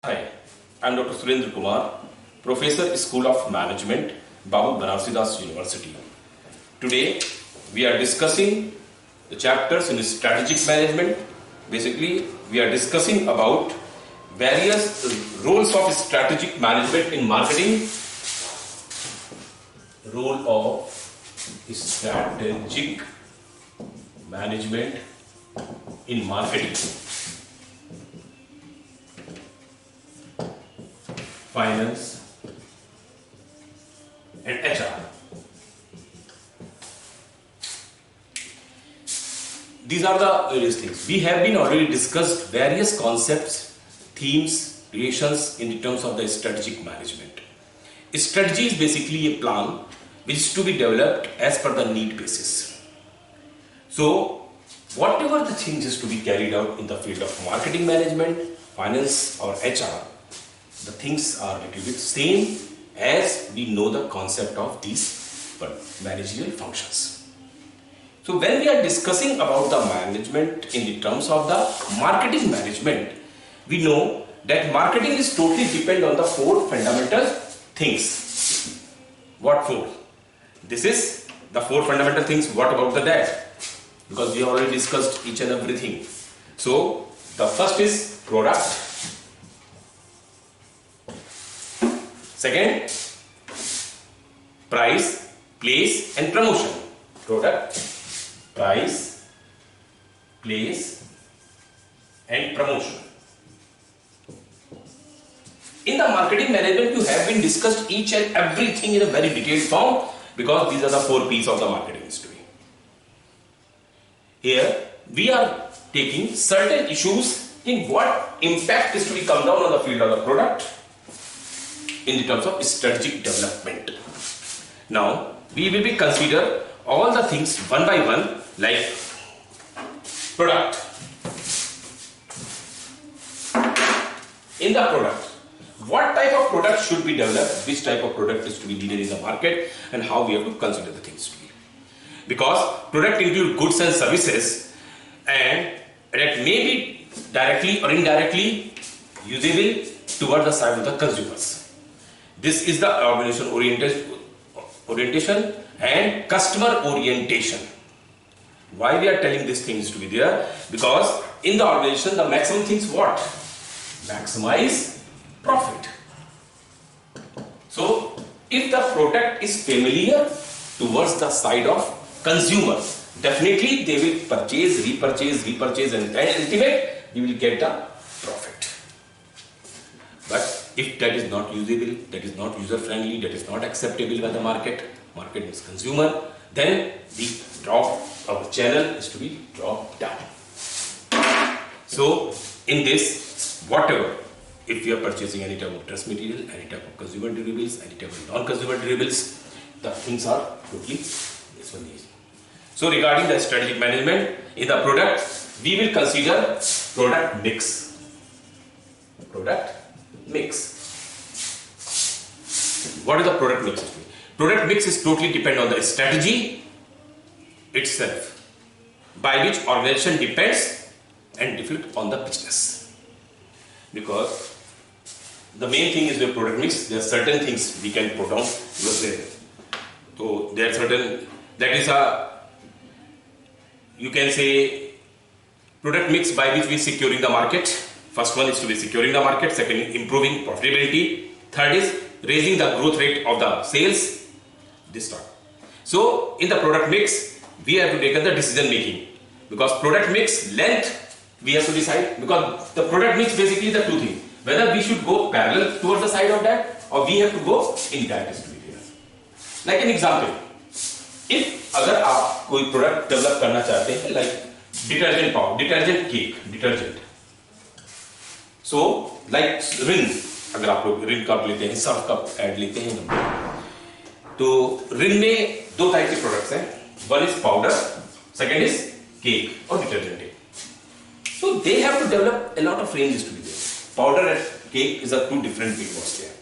Hi, I'm Dr. Surendra Kumar, Professor, School of Management, Babu Banarsidass University. Today, we are discussing the chapters in strategic management. Basically, we are discussing about various roles of strategic management in marketing. Role of strategic management in marketing, finance, and HR. These are the various things. We have been already discussed various concepts, themes, relations in terms of the strategic management. Strategy is basically a plan which is to be developed as per the need basis. So, whatever the things is to be carried out in the field of marketing management, finance or HR, the things are a little bit same as we know the concept of these managerial functions. So when we are discussing about the management in the terms of the marketing management, we know that marketing is totally depend on the four fundamental things. What four? This is the four fundamental things. What about the that? Because we already discussed each and everything. So the first is product. Second, price, place and promotion. Product, price, place and promotion. In the marketing management, you have been discussed each and everything in a very detailed form because these are the four P's of the marketing history. Here, we are taking certain issues in what impact is to be come down on the field of the product in the terms of strategic development. Now, we will be consider all the things one by one, like product. In the product, what type of product should be developed, which type of product is to be needed in the market, and how we have to consider the things to be. Because product include goods and services, and that may be directly or indirectly usable toward the side of the consumers. This is the organization orientation and customer orientation. Why we are telling these things to be there? Because in the organization, the maximum things what? Maximize profit. So, if the product is familiar towards the side of consumers, definitely they will purchase, repurchase, and ultimately you will get the profit. But if that is not usable, that is not user friendly, that is not acceptable by the market is consumer, then the drop of the channel is to be dropped down. So in this, whatever, if you are purchasing any type of dress material, any type of consumer durables, any type of non-consumer durables, the things are totally this one is. So regarding the strategic management in the product, we will consider product mix. Product mix. What is the product mix? Product mix is totally depend on the strategy itself, by which organization depends and reflect on the business. Because the main thing is the product mix. There are certain things we can put down. So there are certain, that is you can say product mix by which we are securing the market. First one is to be securing the market, second improving profitability, third is raising the growth rate of the sales, this time. So in the product mix, we have to take the decision making, because product mix length we have to decide, because the product mix basically the two things, whether we should go parallel towards the side of that or we have to go in that distribution. Like an example, if अगर आप कोई product develop करना चाहते हैं, like detergent powder, detergent cake, detergent. So, like रिन, अगर आप लोग रिन cup लेते हैं, सर्फ कप ऐड लेते हैं, तो रिन में दो टाइप के प्रोडक्ट्स हैं. One is powder, second is cake और detergent. So they have to develop a lot of ranges to be there. Powder and cake is a two different big ones there.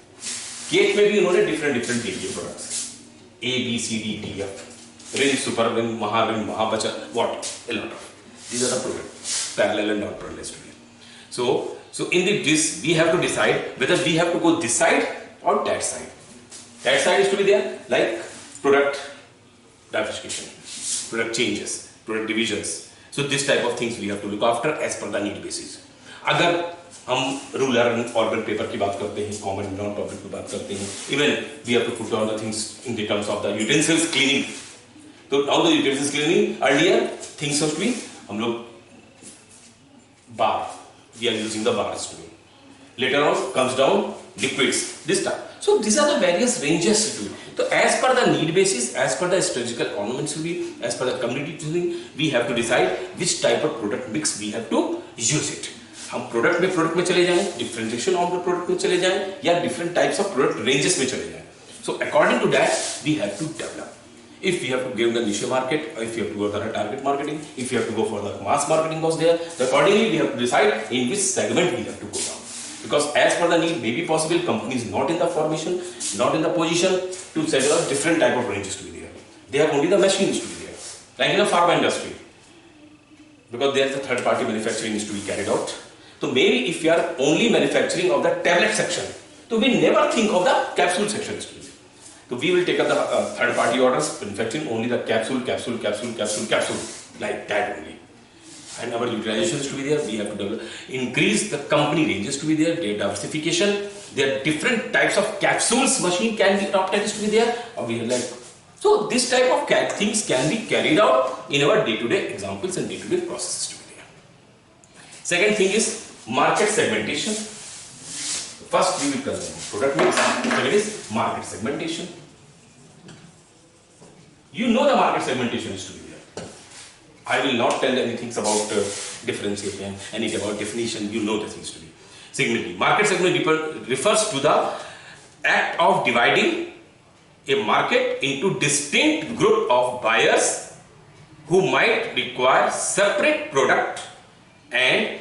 Cake में भी उन्होंने different के products, A, B, C, D, D, F, Rin, super Rin, महाबचन, what, a lot of. These are the products, parallel and non-parallel to be. So in this we have to decide whether we have to go this side or that side. That side is to be there, like product diversification, product changes, product divisions. So this type of things we have to look after as per the need basis. अगर हम ruler and organ paper की बात करते हैं, common noun topic की बात करते हैं, even we have to put down the things in the terms of the utensils cleaning. तो now the utensils cleaning earlier things of be हम लोग bar, we are using the bars to be. Later on comes down liquids, this time. So these are the various ranges to be. So as per the need basis, as per the strategical ornaments to be, as per the community to be, we have to decide which type of product mix we have to use it. हम product में चले जाएं, differentiation of the product में चले जाएं, या different types of product ranges में चले जाएं. So according to that we have to develop. If we have to give the niche market, or if you have to go for the target marketing, if you have to go for the mass marketing was there, so accordingly we have to decide in which segment we have to go down. Because as per the need, may be possible companies not in the formation, not in the position to set up different type of ranges to be there. They have only the machines to be there, like in the pharma industry, because there the third party manufacturing is to be carried out. So maybe if we are only manufacturing of the tablet section, so we never think of the capsule section. So we will take up the third party orders, manufacturing only the capsule, like that only. And our utilization is to be there, we have to develop, increase the company ranges to be there, their diversification, there are different types of capsules machine can be adopted is to be there, or we are like, so this type of things can be carried out in our day-to-day examples and day-to-day processes to be there. Second thing is market segmentation. First we will consider product mix, second is market segmentation. You know the market segmentation is to be there. I will not tell anything about differentiation, anything about definition, you know the things to be. Segmenting. Market segment refers to the act of dividing a market into distinct group of buyers who might require separate product and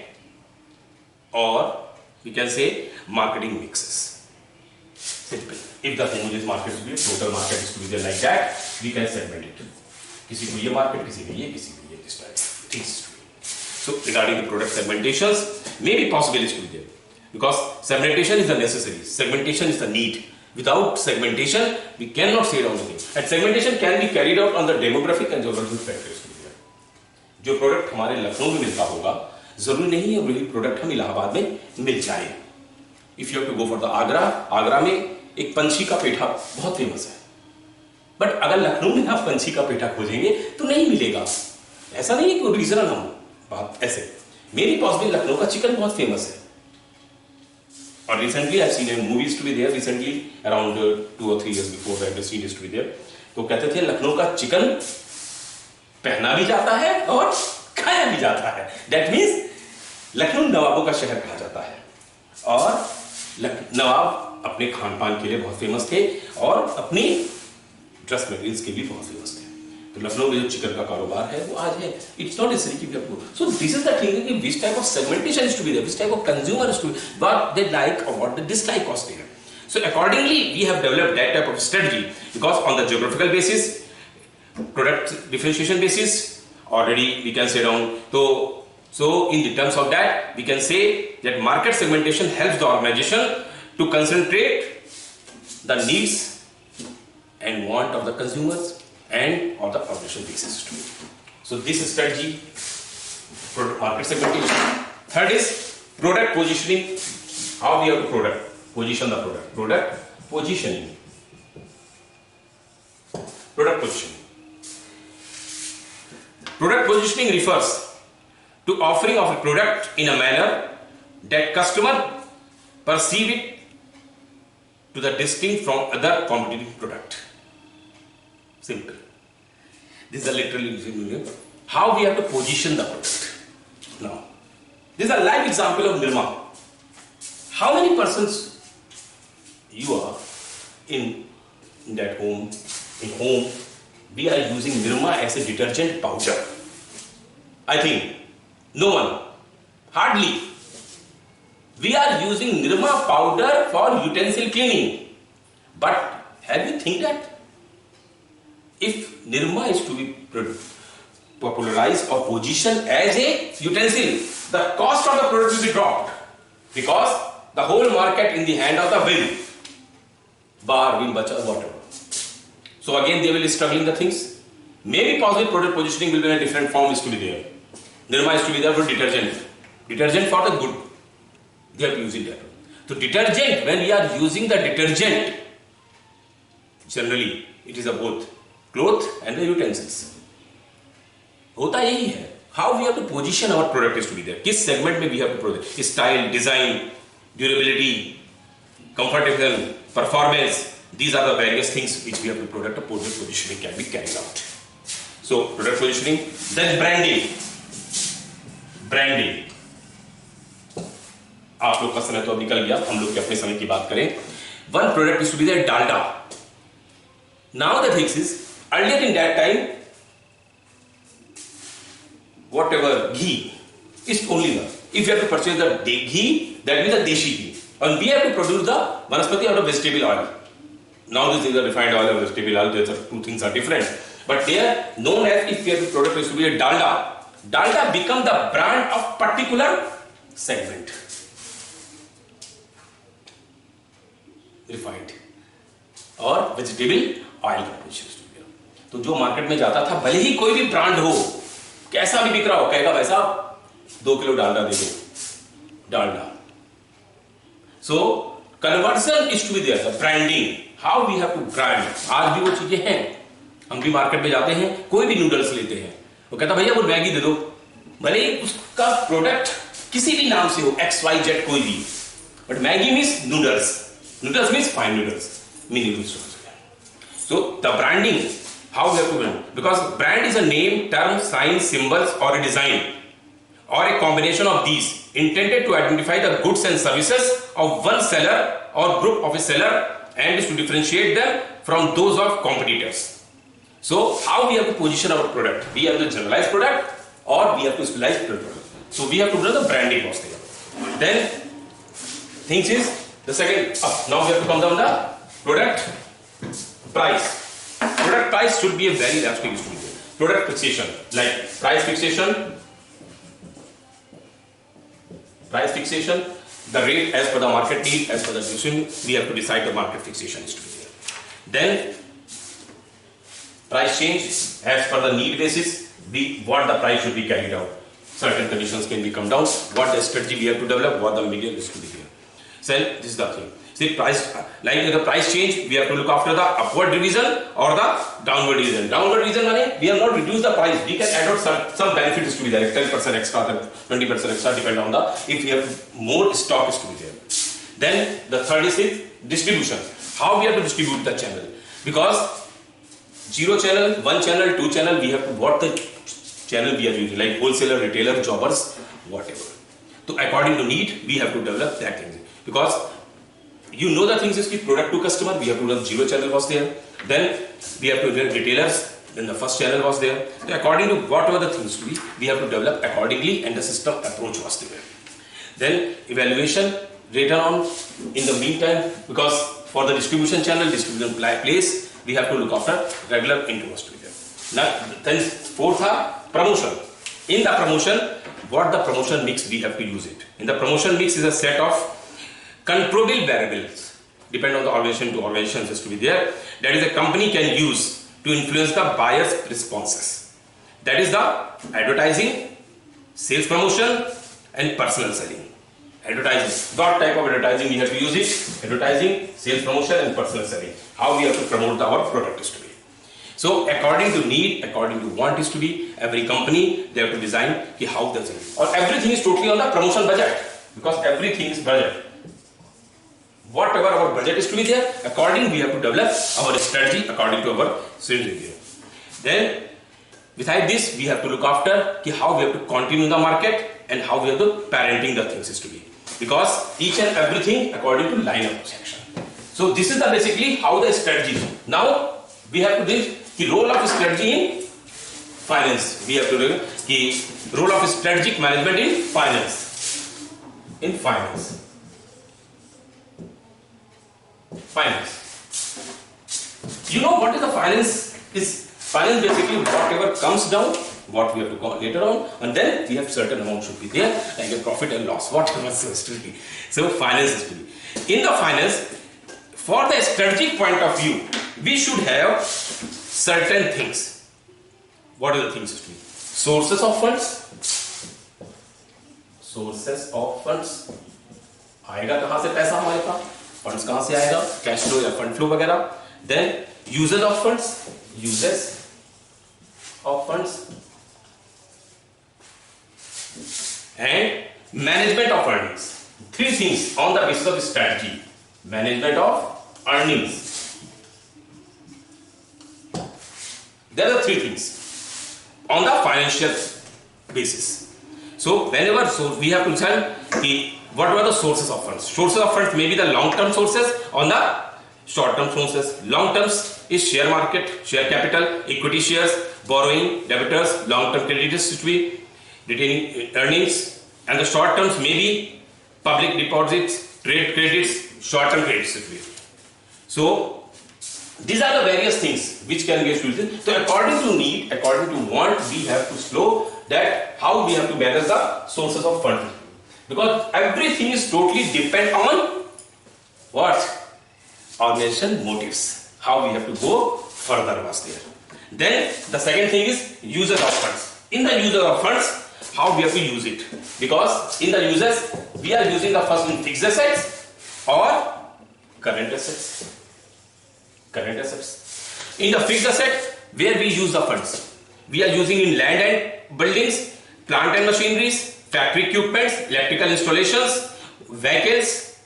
or we can say marketing mixes. Simple. If the homogeneous market is to be, total market is to be there like that, we can segment it. किसी को ये market, किसी को ये, this type. Things to be. So regarding the product segmentations, maybe possible is to be there, because segmentation is the necessary, segmentation is the need. Without segmentation, we cannot say down the thing. And segmentation can be carried out on the demographic and geographic factors to be there. जो product हमारे लखनऊ में मिलता होगा, जरूरी नहीं है वही product हम इलाहाबाद में मिल जाए. If you have to go for the Agra में एक पंछी का पेठा बहुत फेमस है, बट अगर लखनऊ में आप पंछी का पेठा खोजेंगे तो नहीं मिलेगा. ऐसा नहीं है कि रीजनल हम बात ऐसे. मेरी पॉसिबल लखनऊ का चिकन बहुत फेमस है, और recently I seen movies to be there, recently around 2 or 3 years before I have seen it to be there. तो कहते थे लखनऊ का चिकन पहना भी जाता है और खाया भी जाता है. दैट मीन्स लखनऊ नवाबों का शहर कहा जाता है, और नवाब अपने खान पान के लिए बहुत फेमस थे और अपनी ड्रेस मटेरियल्स के लिए बहुत फेमस थे. तो लखनऊ में जो चिकन का कारोबार है वो आज है. इट्स नॉट नेसेसरी कि we have to. So this is the thing कि which type of segmentation is to be there, which type of consumer is to be, what they like और what they dislike of their. So accordingly we have developed that type of strategy, because on the geographical basis, product differentiation basis, already we can say down. So in the terms of that, we can say that market segmentation helps the organization to concentrate the needs and want of the consumers and of the operation basis too. So this is strategy, product market segmentation. Third is product positioning. How we have to position the product. Product positioning. Product positioning. Product positioning refers to offering of a product in a manner that customer perceive it to the distinct from other competitive product. Simple. This is a literally how we have to position the product. Now, this is a live example of Nirma. How many persons you are in that home? In home, we are using Nirma as a detergent powder. I think no one, hardly. We are using Nirma powder for utensil cleaning. But have you think that if Nirma is to be popularize or position as a utensil, the cost of the product will be dropped because the whole market in the hand of the will, bar, will, bacha, whatever. So again they will struggle in the things. Maybe possible product positioning will be in a different form is to be there. Nirma is to be there for detergent. Detergent for the good. They have to use it there. So detergent, when we are using the detergent, generally it is a both cloth and the utensils. होता यही है. How we have to position our product is to be there. किस segment में we have to produce? Style, design, durability, comfortable, performance. These are the various things which we have to product. Product positioning can be carried out. So product positioning, then branding. Branding. आप लोग का समय तो अब निकल गया, हम लोग के अपने समय की बात करें. One product is to be there, dalda. Now the thing is, earlier in that time, whatever ghee is only the. If you have to purchase the ghee, that means the deshi ghee, and we have to produce the vanaspati out of vegetable oil. Now this is the refined oil and vegetable oil. These two things are different, but they are known as, if you have to product is to be a dalda. Dalda become the brand of particular segment. Refined और vegetable oil का position. तो जो market में जाता था, भले ही कोई भी ब्रांड हो, कैसा भी बिक रहा हो, कहेगा वैसा 2 किलो डालडा दे दो, Dalda. So conversion is to be there, the branding, how we have to brand. आज भी वो चीजें हैं. हम भी मार्केट में जाते हैं, कोई भी नूडल्स लेते हैं, वो कहता भैया वो मैगी दे दो, भले ही उसका प्रोडक्ट किसी भी नाम से हो, XYZ कोई भी, but Maggi means noodles. Noodles means fine noodles, mini noodles. So the branding, how we have to brand? Because brand is a name, term, sign, symbols, or a design, or a combination of these, intended to identify the goods and services of one seller or group of a seller, and is to differentiate them from those of competitors. So how we have to position our product? We have the generalized product, or we have to specialized product. So we have to do the branding was there. Then things is. The second, now we have to come down the product price. Product price should be a very elastic issue. Product fixation, like price fixation, the rate as per the market need, as per the decision, we have to decide the market fixation is to be there. Then price change as per the need basis, what the price should be carried out. Certain conditions can be come down. What the strategy we have to develop, what the medium is to be there. Sell, this is the thing. See, price, like the price change, we have to look after the upward revision or the downward revision. Downward revision means we have not reduced the price. We can add on some benefits to be there, 10% extra, 20% extra, depend on the, if we have more stock is to be there. Then the third is distribution. How we have to distribute the channel? Because 0 channel, 1 channel, 2 channel, we have to, what the channel we are using, like wholesaler, retailer, jobbers, whatever. So according to need, we have to develop that thing. Because you know the things is product to customer, we have to run 0 channel was there, then we have to run retailers, then the first channel was there. So according to whatever the things to be, we have to develop accordingly, and the system approach was there. Then evaluation later on in the meantime, because for the distribution channel, distribution place, we have to look after regular income was to be there. Now then fourth are promotion. In the promotion, what the promotion mix we have to use it. In the promotion mix is a set of controllable variables, depend on the organization to organizations is to be there, that is a company can use to influence the buyer's responses. That is the advertising, sales promotion, and personal selling. Advertising, what type of advertising we have to use it? Advertising, sales promotion, and personal selling. How we have to promote our product is to be. So according to need, according to want is to be, every company they have to design how the thing, or everything is totally on the promotion budget, because everything is budget. Whatever our budget is to be there, according we have to develop our strategy according to our strategy. Then beside this, we have to look after how we have to continue the market and how we have to parenting the things is to be, because each and everything according to line of section. So this is the basically how the strategy. Now we have to do the role of strategy in finance. We have to do the role of strategic management in finance. In finance. Finance. You know what is the finance? Is finance basically whatever comes down what we have to call later on, and then we have certain amount should be there, like a profit and loss, whatever is to be. So finance is to be. In the finance, for the strategic point of view, we should have certain things. What are the things to be? Sources of funds. Sources of funds. आएगा कहाँ से पैसा हमारे पास? Funds कहाँ से आएगा? Cash flow या fund flow वगैरह. Then uses of funds. Uses of funds. And management of earnings. Three things on the basis of strategy. Management of earnings. There are three things on the financial basis. So whenever we have to decide what were the sources of funds. Sources of funds may be the long-term sources on the short-term sources. Long terms is share market, share capital, equity shares, borrowing, debtors, long-term creditors to be retaining earnings, and the short terms may be public deposits, trade credits, short-term credits to be. So these are the various things which can get used. So according to need, according to want, we have to slow that how we have to manage the sources of funds. Because everything is totally depend on what? Organization motives. How we have to go further was there. Then the second thing is users of funds. In the user of funds, how we have to use it? Because in the users, we are using the first in fixed assets or current assets. Current assets. In the fixed asset, where we use the funds? We are using in land and buildings, plant and machineries, factory equipments, electrical installations, vehicles,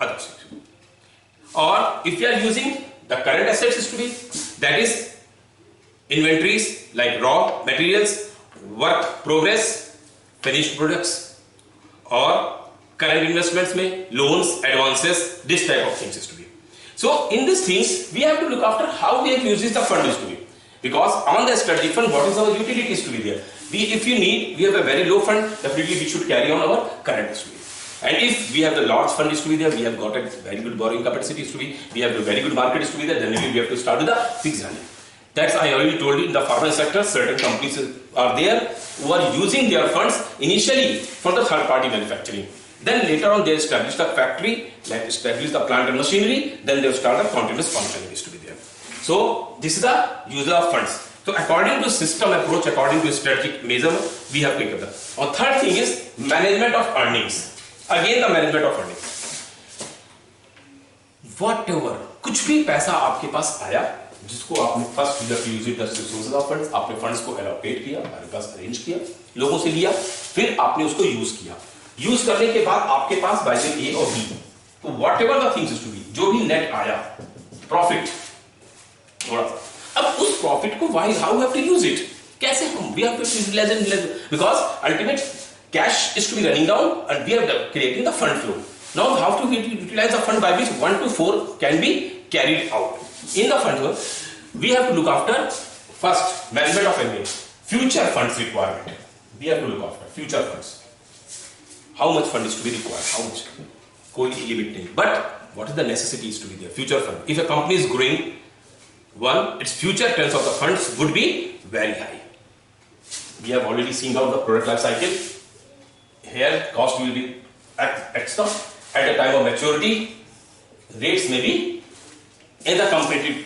others. Or if we are using the current assets is to be, that is inventories like raw materials, work progress, finished products, or current investments में loans, advances, this type of things is to be. So in these things we have to look after how we have used the fund is to be. Because on the strategic fund, what is our utilities to be there? If you need, we have a very low fund, definitely we should carry on our current is to be. And if we have the large fund is to be there, we have got a very good borrowing capacity is to be, we have a very good market is to be there, then we have to start with the fixed handling. That's I already told you in the pharma sector, certain companies are there who are using their funds initially for the third party manufacturing. Then later on they establish the factory, establish the plant and machinery, then they start the continuous functioning is to be there. So this is the user of funds. So according to system approach, according to strategic measurement, we have to take that. And third thing is management of earnings. Again the management of earnings. Whatever, कुछ भी पैसा आपके पास आया, जिसको आपने first use it sources of funds, आपने funds को allocate किया, हमारे पास अरेंज किया, लोगों से लिया, फिर आपने उसको यूज किया. यूज करने के बाद आपके पास बाय ए और बी, तो whatever the things to be, जो भी नेट आया, प्रॉफिट थोड़ा सा, अब उस प्रॉफिट को why how have to use it, कैसे हम we have to utilise it, because ultimate cash is to be running down and we are creating the fund flow. Now how to utilise the fund by which 1 to 4 can be carried out. In the fund flow, we have to look after first management of MA, future funds requirement. We have to look after future funds. How much fund is to be required? How much? कोई limit नहीं. But what is the necessities to be there? Future fund. If a company is growing, one, its future terms of the funds would be very high. We have already seen out the product life cycle. Here, cost will be extra. At the time of maturity, rates may be in the competitive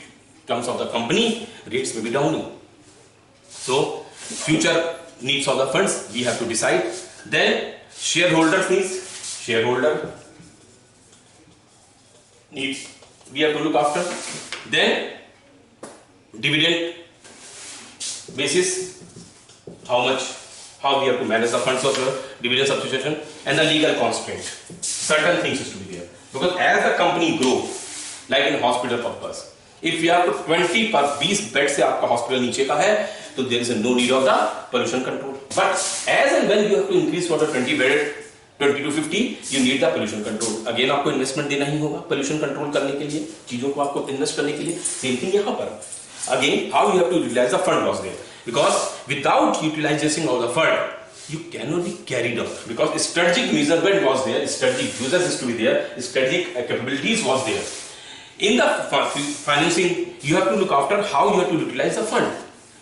terms of the company, rates may be down. So, future needs of the funds, we have to decide. Then, shareholder needs, shareholder needs, we have to look after. Then, dividend basis, how we have to manage the funds of the dividend substitution, and the legal constraint. Certain things is to be there. Because as the company grows, like in hospital purpose, if you have to 20 per 20 bed से आपका hospital नीचे का है, तो there is no need of the pollution control. But as and when you have to increase for the 20 bed, 20 to 50, you need the pollution control. Again आपको investment देना ही होगा pollution control करने के लिए, चीजों को आपको इन्वेस्ट करने के लिए. Same thing यहाँ पर. Again, how you have to utilize the fund was there. Because without utilization of the fund, you cannot be carried out. Because strategic measurement was there, strategic users is to be there, strategic capabilities was there. In the financing, you have to look after how you have to utilize the fund.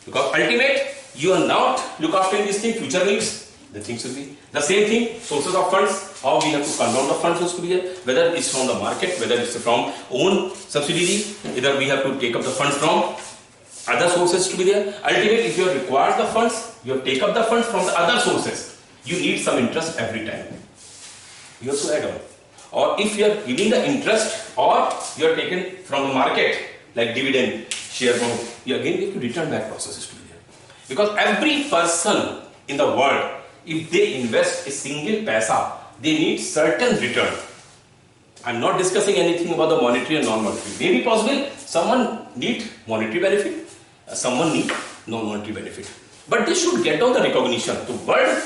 Because ultimate you are not look after this thing, future needs, the things will be the same thing. Sources of funds, how we have to convert the funds has to be there, whether it's from the market, whether it's from own subsidiary, either we have to take up the funds from other sources to be there. Ultimately, if you require the funds, you have to take up the funds from the other sources. You need some interest every time. You have to add on. Or if you are giving the interest, or you are taken from the market, like dividend, share from, you again have to return back processes to be there. Because every person in the world, if they invest a single paisa, they need certain return. I'm not discussing anything about the monetary and non-monetary. Maybe possible someone need monetary benefit, someone need non-monetary benefit. But they should get on the recognition. The word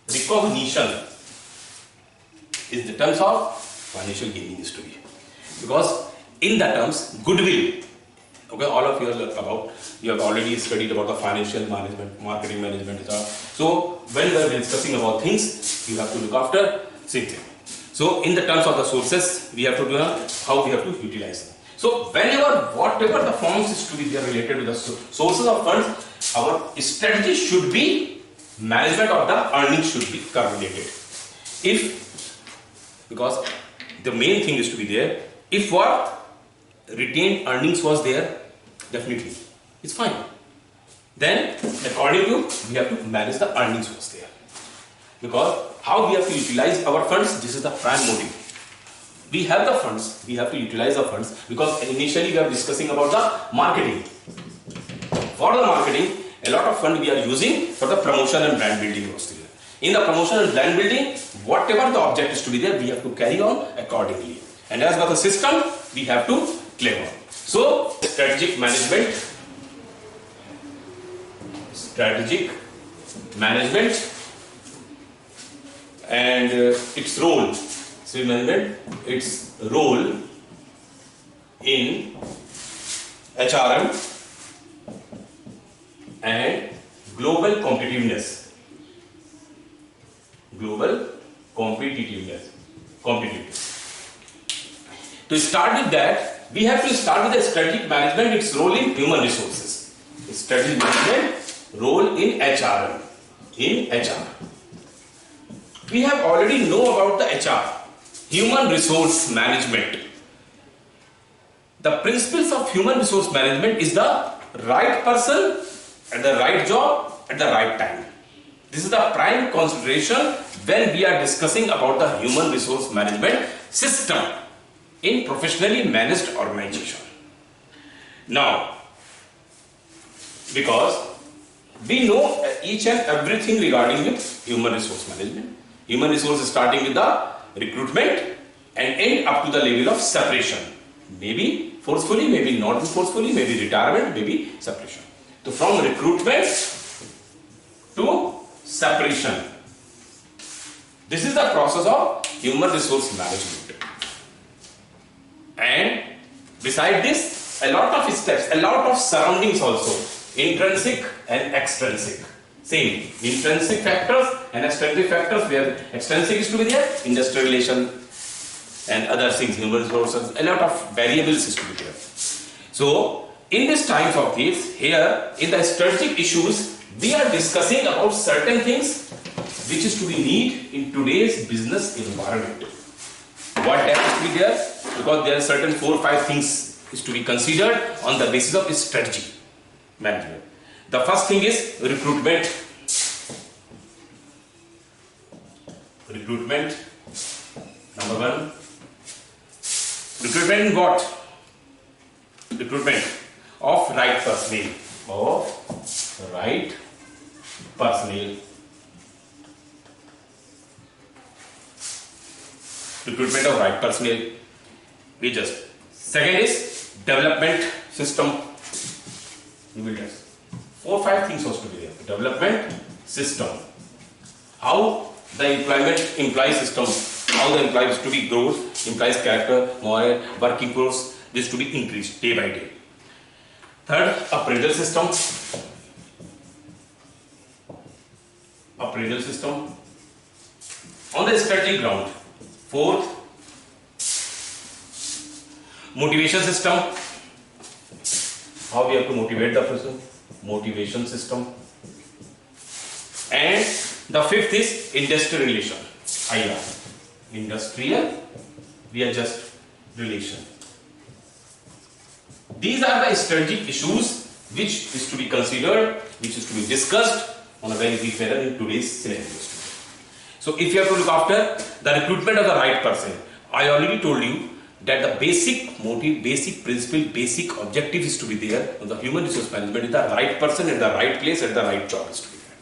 recognition is the terms of financial gain is to be. Because in the terms, goodwill, okay, all of you are about, you have already studied about the financial management, marketing management, etc. So when we are discussing about things, you have to look after same thing. So in the terms of the sources, we have to do how we have to utilize them. So whenever, whatever the forms is to be there related to the sources of funds, our strategy should be management of the earnings should be correlated. Because the main thing is to be there, if what retained earnings was there, definitely it's fine. Then according to, we have to manage the earnings was there. Because how we have to utilize our funds, this is the prime motive. We have the funds, we have to utilize the funds, because initially we are discussing about the marketing. For the marketing, a lot of fund we are using for the promotion and brand building was there. In the promotion and brand building, whatever the object is to be there, we have to carry on accordingly. And as per the system, we have to claim on. So, strategic management and its role, its role in HRM and global competitiveness. To start with that, we have to start with the strategic management, its role in human resources. Strategic management, role in HRM. We have already know about the HR, human resource management. The principles of human resource management is the right person at the right job at the right time. This is the prime consideration when we are discussing about the human resource management system in professionally managed organization. Now, because we know each and everything regarding with human resource management. Human resource is starting with the recruitment and end up to the level of separation. Maybe forcefully, maybe not forcefully, maybe retirement, maybe separation. So from recruitment to separation. This is the process of human resource management. And beside this, a lot of steps, a lot of surroundings also, intrinsic and extrinsic. Same, intrinsic factors and extrinsic factors, where extrinsic is to be there, industrial relation and other things, human resources, a lot of variables is to be there. So, in this times of this, here in the strategic issues, we are discussing about certain things which is to be need in today's business environment. What has to be there? Because there are certain 4 or 5 things is to be considered on the basis of strategy management. The first thing is recruitment. Recruitment, number 1. Recruitment in what? Recruitment of right personnel. Recruitment of right personnel. We just. Second is development system. You will test. 4 or 5 things has to be there. Development system. How the employee system, how the employee is to be growth, employee's character, morale, working force, this to be increased day by day. Third, appraisal system. Appraisal system on the strategic ground. Fourth, motivation system. How we have to motivate the person. Motivation system. And the fifth is industrial relation, IR. Industrial, we are just relation. These are the strategic issues which is to be considered, which is to be discussed on a very brief manner in today's syllabus. So if you have to look after the recruitment of the right person, I already told you that the basic motive, basic principle, basic objective is to be there on the human resource management is the right person at the right place at the right job is to be there.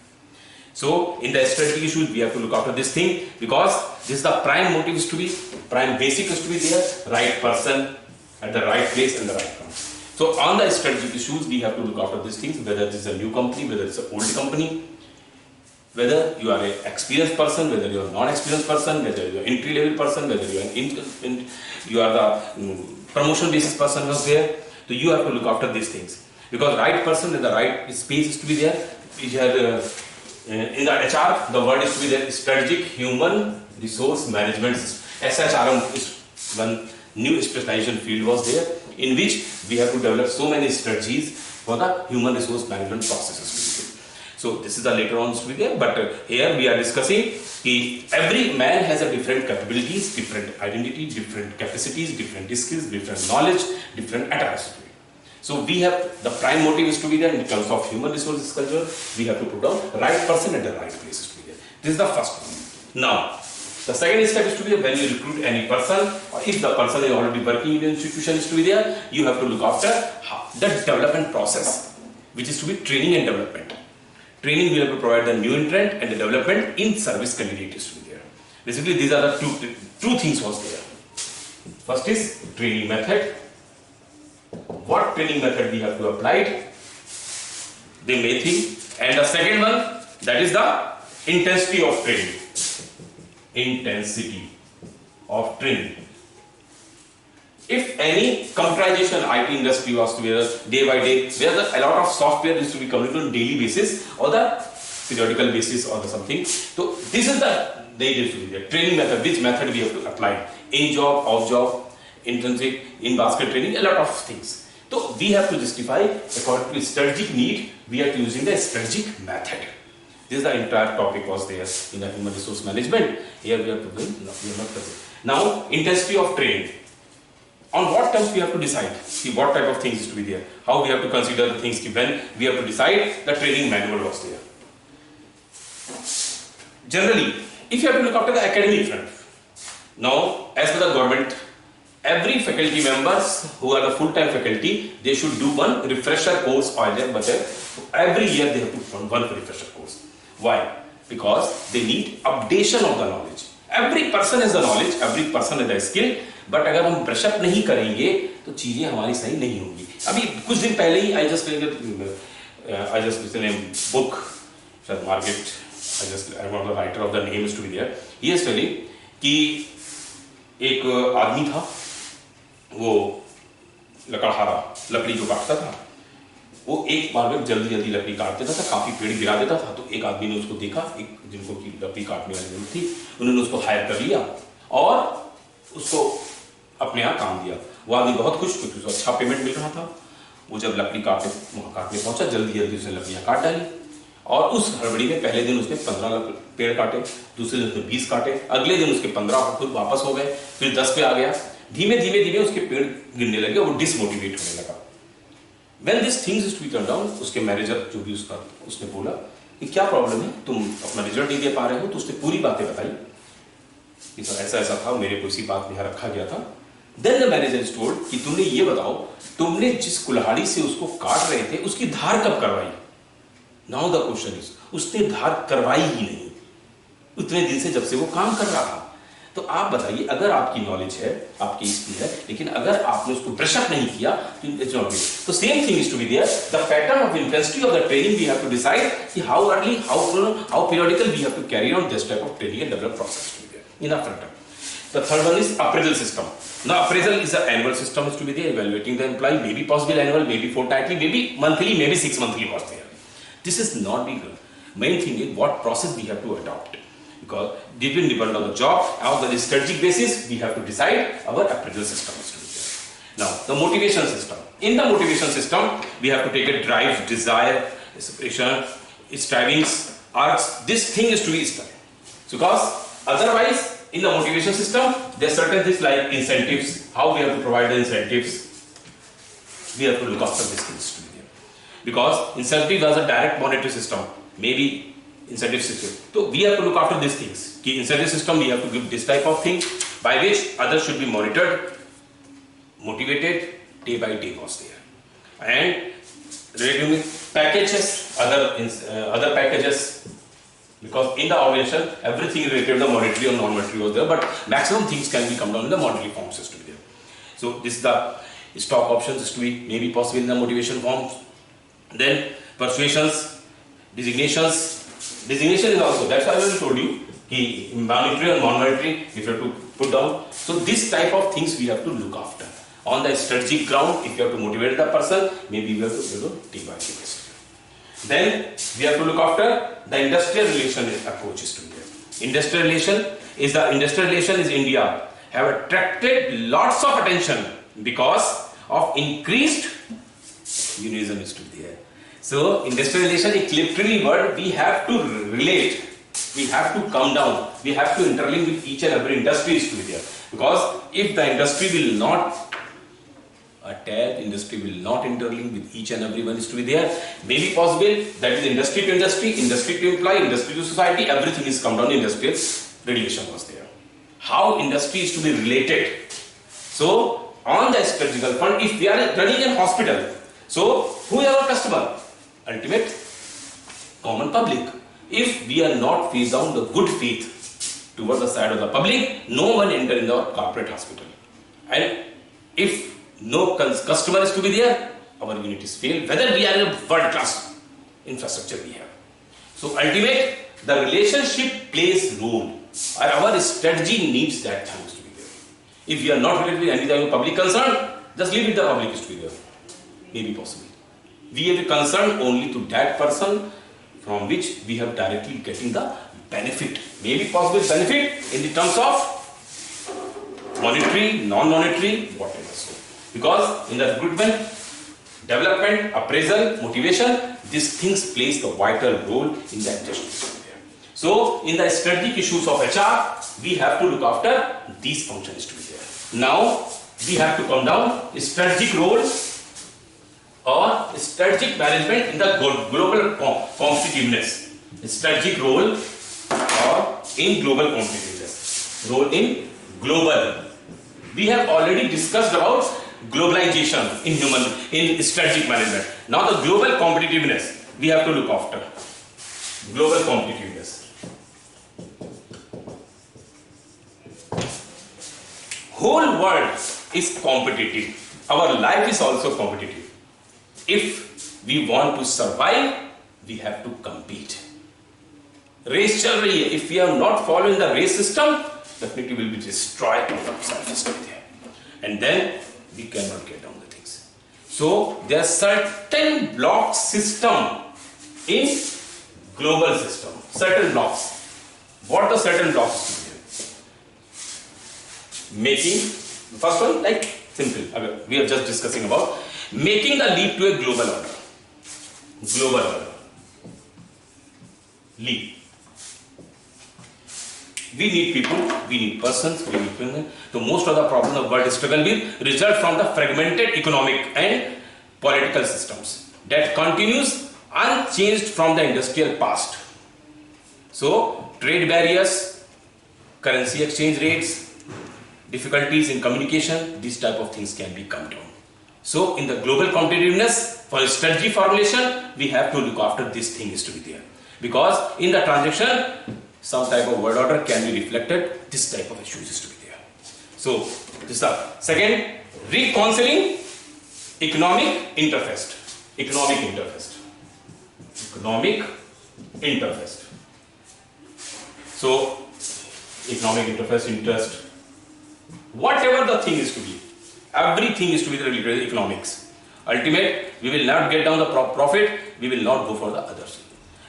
So in the strategic issues we have to look after this thing because this is the prime motive is to be, prime basic is to be there, right person at the right place and the right company. So on the strategic issues we have to look after these things, whether this is a new company, whether it's an old company, whether you are an experienced person, whether you are a non-experienced person, whether you are an entry-level person, whether you are the promotion basis person who is there. So you have to look after these things because right person in the right space is to be there. In the HR, the word is to be there. Strategic Human Resource Management. SHRM is one new specialization field was there in which we have to develop so many strategies for the human resource management processes. So this is the later on to be there, but here we are discussing that every man has a different capabilities, different identity, different capacities, different skills, different knowledge, different attitudes. So we have the prime motive is to be there in terms of human resources culture. We have to put down right person at the right places to be there. This is the first one. Now the second step is to be there when you recruit any person, or if the person is already working in the institution is to be there, you have to look after the development process, which is to be training and development. Training we have to provide the new entrant and the development in service candidate is to be there. Basically these are the two things was there. First is training method. What training method we have to apply, the main thing, and the second one that is the intensity of training. Intensity of training. If any computerization IT industry was to be day by day, where a lot of software is to be coming on daily basis or the periodical basis or the something. So this is the is to be there. Training method, which method we have to apply. In job, off job, intrinsic, in basket training, a lot of things. So we have to justify according to strategic need, we are using the strategic method. This is the entire topic was there in the human resource management. Here we are to bring, no, we are not present. Now intensity of training. On what terms we have to decide? See what type of things is to be there. How we have to consider the things when we have to decide the training manual was there. Generally, if you have to look after the academic front, now as per the government, every faculty members who are the full-time faculty, they should do one refresher course or every year they have to do one refresher course. Why? Because they need updation of the knowledge. Every person has the knowledge, every person has the skill, but अगर हम brush up नहीं करेंगे तो चीजें हमारी सही नहीं होंगी. अभी कुछ दिन पहले ही I just listened a book, Margaret. I remember the writer of the name is to be there. He is telling कि एक आदमी था, वो लकड़हारा लकड़ी को काटता था. वो एक बार में जल्दी लकड़ी काट देता था, काफी पेड़ गिरा देता था. तो एक आदमी ने उसको देखा, एक जिनको की लकड़ी काटने वाली जरूरत थी, उन्होंने उसको हायर कर लिया और उसको अपने यहाँ काम दिया. वो आदमी बहुत खुश क्योंकि उसको अच्छा पेमेंट मिल रहा था. वो जब लकड़ी काटने पहुंचा, जल्दी उसने लकड़ियाँ काट डाली और उस हड़बड़ी में पहले दिन उसने 15 पेड़ काटे, दूसरे दिन उसने 20 काटे, अगले दिन उसके 15 खुद वापस हो गए, फिर 10 पे आ गया. धीमे धीमे उसके पेड़ गिरने लगे, वो डिसमोटिवेट होने लगा. When these things is to be turned down, उसके मैनेजर जो भी उसने बोला कि क्या प्रॉब्लम है, तुम अपना रिजल्ट नहीं दे पा रहे हो. तो उसने पूरी बातें बताई कि सर ऐसा था, मेरे को इसी बात में रखा गया था. Then the manager is told कि तुमने ये बताओ, तुमने जिस कुल्हाड़ी से उसको काट रहे थे उसकी धार कब करवाई. Now the question is, उसने धार करवाई ही नहीं उतने दिन से जब से वो काम कर रहा था. तो आप बताइए, अगर आपकी नॉलेज है, आपकी स्किल है, लेकिन अगर आपने उसको ब्रश अप नहीं किया तो इट्स नॉट गुड. तो same thing is to be there. The pattern of intensity of the training we have to decide कि how early, how periodical we have to carry on this type of training and develop process in a front end. The third one is appraisal system. Now appraisal is an annual system is to be there, evaluating the employee, maybe possible annual, maybe fortnightly, maybe monthly, maybe 6 monthly was there. This is not big. Main thing is what process we have to adopt. Because depending on the job, on the strategic basis, we have to decide our appraisal system is to be there. Now the motivation system. In the motivation system, we have to take a drive, desire, aspiration, strivings, this thing is to be studied. Because otherwise, in the motivation system, there are certain things like incentives, how we have to provide the incentives. We have to look after these things to be there. Because incentive has a direct monetary system, maybe incentive system. So we have to look after these things. Key incentive system, we have to give this type of thing by which others should be monitored, motivated, day by day was there. And related with packages, other packages, because in the organization everything related to the monetary or non-monetary was there, but maximum things can be come down in the monetary forms is to be there. So this is the stock options is to be maybe possible in the motivation forms. Then persuasions, designations. Designation is also, that's why I already told you, monetary and non-monetary, if you have to put down. So this type of things we have to look after. On the strategic ground, if you have to motivate the person, maybe we have to take by basis. Then we have to look after the industrial relation approaches to it. Industrial relation is India have attracted lots of attention because of increased unionism is to be there. So industrial relation is literally word we have to relate. We have to come down. We have to interlink with each and every industry is to be there. Because if the industry will not attach, industry will not interlink with each and everyone is to be there, maybe possible that is industry to employee, industry to society, everything is come down, industrial relation was there. How industry is to be related. So on the strategical front, if we are running a hospital, so who is our customer? Ultimate common public. If we are not phased down the good faith towards the side of the public, no one enter in the corporate hospital. And if no customer is to be there, our unit is failed, whether we are in a world class infrastructure we have. So ultimate, the relationship plays role. Our strategy needs that things to be there. If we are not related with any type of public concern, just leave it the public is to be there. Maybe possible. We have a concern only to that person from which we have directly getting the benefit. Maybe possible benefit in the terms of monetary, non-monetary, whatever. Because in the recruitment, development, appraisal, motivation, these things plays the vital role in the adjustment. So in the strategic issues of HR, we have to look after these functions to be there. Now we have to come down strategic role or strategic management in the global competitiveness. Strategic role or in global competitiveness. Role in global. We have already discussed about globalization in strategic management. Now the global competitiveness we have to look after. Global competitiveness. Whole world is competitive. Our life is also competitive. If we want to survive, we have to compete. Race chal rahi hai. If we are not following the race system, definitely will be destroyed on the surface there. And then we cannot get down the things. So there are certain block system in global system. Certain blocks. What are certain blocks? Making, first one like simple. We are just discussing about making the leap to a global order. Global order. Leap. We need people, we need persons, we need women. So most of the problems of world struggle with result from the fragmented economic and political systems that continues unchanged from the industrial past. So trade barriers, currency exchange rates, difficulties in communication, these type of things can be come down. So in the global competitiveness, for strategy formulation, we have to look after this thing is to be there. Because in the transaction, some type of world order can be reflected, this type of issues is to be there. So, this is the second, reconciling economic interest. Economic interest. Economic interest. So, economic interest, whatever the thing is to be, everything is to be related to economics. Ultimate, we will not get down the profit, we will not go for the others.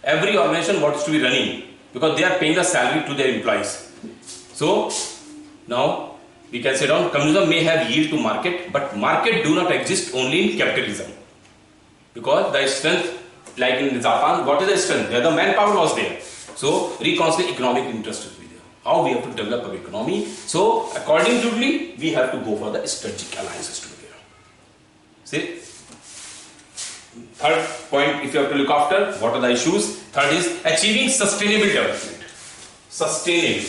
Every organization what is to be running, because they are paying the salary to their employees. So now we can say down communism may have yield to market, but market do not exist only in capitalism. Because the strength like in Japan, what is the strength? There the manpower was there. So reconcile economic interest will be there. How we have to develop our economy. So accordingly, we have to go for the strategic alliances to be there. See, third point, if you have to look after, what are the issues? Third is achieving sustainable development. Sustainable.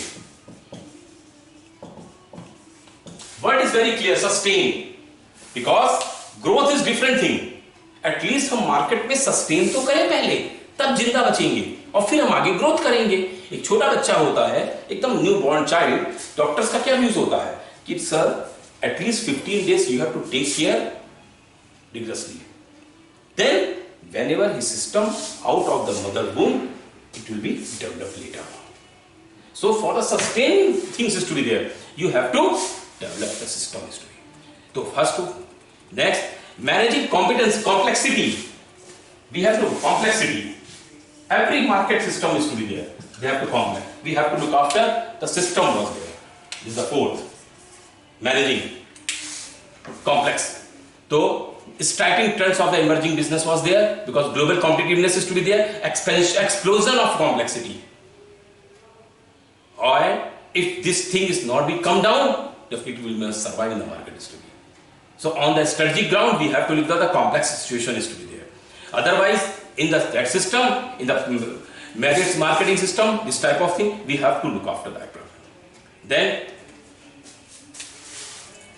Word is very clear, sustain. Because growth is different thing. At least हम market में sustain तो करें पहले, तब जिंदा बचेंगे और फिर हम आगे ग्रोथ करेंगे. एक छोटा बच्चा होता है, एकदम न्यू बॉर्न चाइल्ड, डॉक्टर्स का क्या व्यूज होता है कि sir at least 15 days you have to take care rigorously. Then whenever his system out of the mother womb, it will be developed later on. So for the sustaining things is to be there, you have to develop the system is to be. So first, next, managing competence, complexity. We have to complexity. Every market system is to be there. We have to complex. We have to look after the system was there. This is the fourth. Managing complex. So striking trends of the emerging business was there because global competitiveness is to be there. Explosion of complexity. Or if this thing is not be come down, definitely we will survive in the market is to be. So on the strategic ground, we have to look at the complex situation is to be there. Otherwise, in that system, in the marketing system, this type of thing, we have to look after that problem. Then,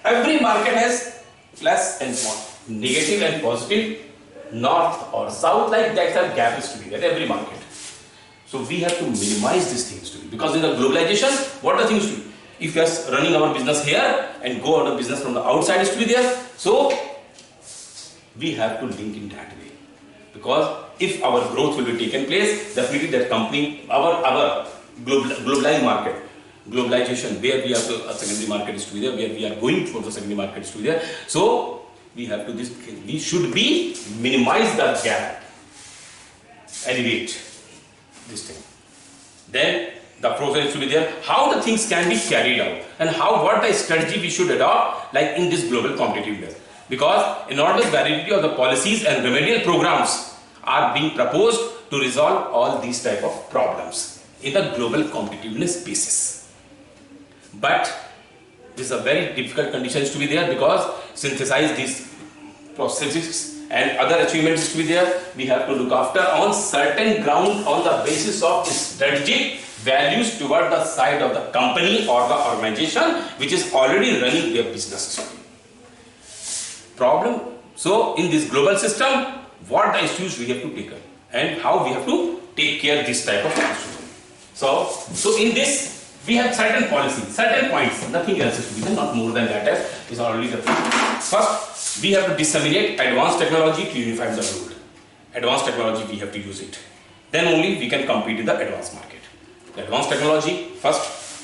every market has plus and negative and positive, north or south, like that gap is to be there, every market. So we have to minimize these things to be, because in the globalization, what are things to be? If we are running our business here and go out of business from the outside is to be there, so we have to link in that way. Because if our growth will be taken place, definitely that company, our globalized market, globalization, where we have a secondary market is to be there, where we are going for the secondary market is to be there. So we have to we should be minimize that gap, elevate this thing. Then the process should be there, how the things can be carried out and what the strategy we should adopt like in this global competitiveness. Because enormous variety of the policies and remedial programs are being proposed to resolve all these type of problems in the global competitiveness basis. But this is a very difficult conditions to be there because synthesize these processes and other achievements to be there, we have to look after on certain ground on the basis of strategic values toward the side of the company or the organization which is already running their business. Problem. So in this global system, what the issues we have to take up and how we have to take care of this type of issues. So in this we have certain policies, certain points, nothing else is to be done, not more than that is already the thing. First, we have to disseminate advanced technology to unify the world. Advanced technology we have to use it. Then only we can compete in the advanced market. The advanced technology first.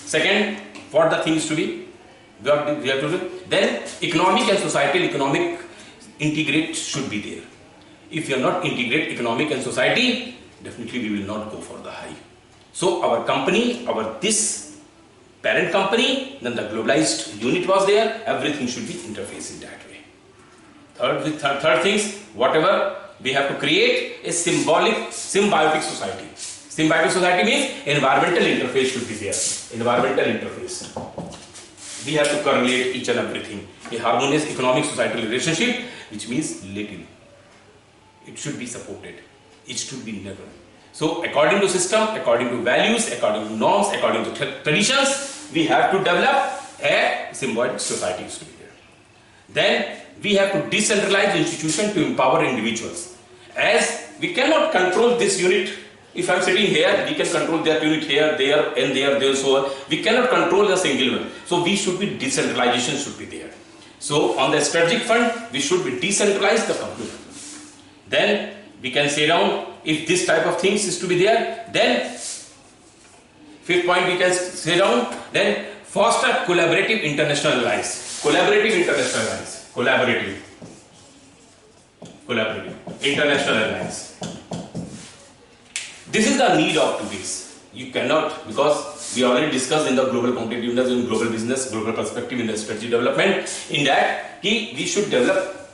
Second, what the things to be we have to do. Then economic and societal economic integrate should be there. If you are not integrate economic and society, definitely we will not go for the high. So our company, this parent company, then the globalized unit was there, everything should be interfaced in that way. Third things, whatever we have to create a symbiotic society. Symbiotic society means environmental interface should be there. Environmental interface. We have to correlate each and everything. A harmonious economic societal relationship, which means little. It should be supported. It should be never. So according to system, according to values, according to norms, according to traditions, we have to develop a symbiotic society to be there. Then we have to decentralize the institution to empower individuals. As we cannot control this unit. If I am sitting here, we can control that unit here, there, and there, so on. We cannot control the single one. So we should be decentralization should be there. So on the strategic front, we should be decentralized the company. Then we can say down if this type of things is to be there. Then fifth point we can say down. Then foster collaborative international alliance. Collaborative international alliance. Collaborative international alliance. This is the need of today's. You cannot, because we already discussed in the global competitiveness, in global business, global perspective, in the strategy development, in that we should develop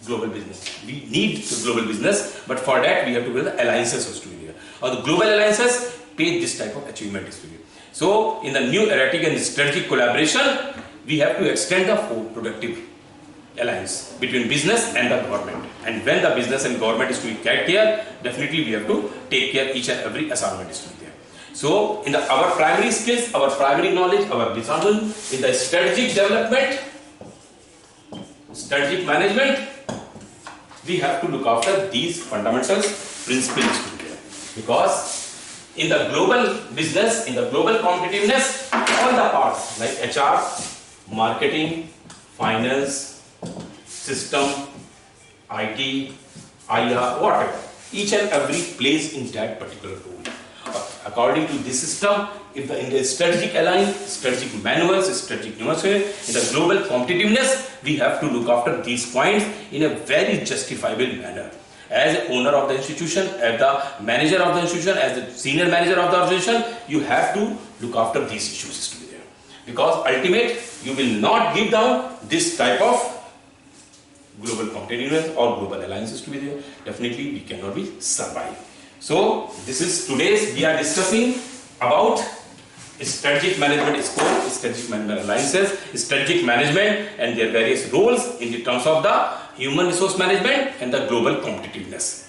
global business. We need the global business, but for that we have to build the alliances also to be there. Or the global alliances pay this type of achievement is to be. So in the new erratic and strategic collaboration, we have to extend the productive alliance between business and the government. And when the business and government is to take care, definitely we have to take care each and every assignment is to be there. So in our primary skills, our primary knowledge, our discipline in the strategic development, strategic management, we have to look after these fundamentals, principles to be there. Because in the global business, in the global competitiveness, all the parts like HR, marketing, finance, system, IT, IR, whatever, each and every plays in that particular role. According to this system, if in the strategic alliance, strategic manuals, strategic nuances, in the global competitiveness, we have to look after these points in a very justifiable manner. As an owner of the institution, as the manager of the institution, as the senior manager of the organization, you have to look after these issues to be there. Because ultimately, you will not give down this type of global competitiveness or global alliances to be there. Definitely, we cannot be survive. So, this is today's we are discussing about strategic management scope, strategic management alliances, strategic management and their various roles in the terms of the human resource management and the global competitiveness.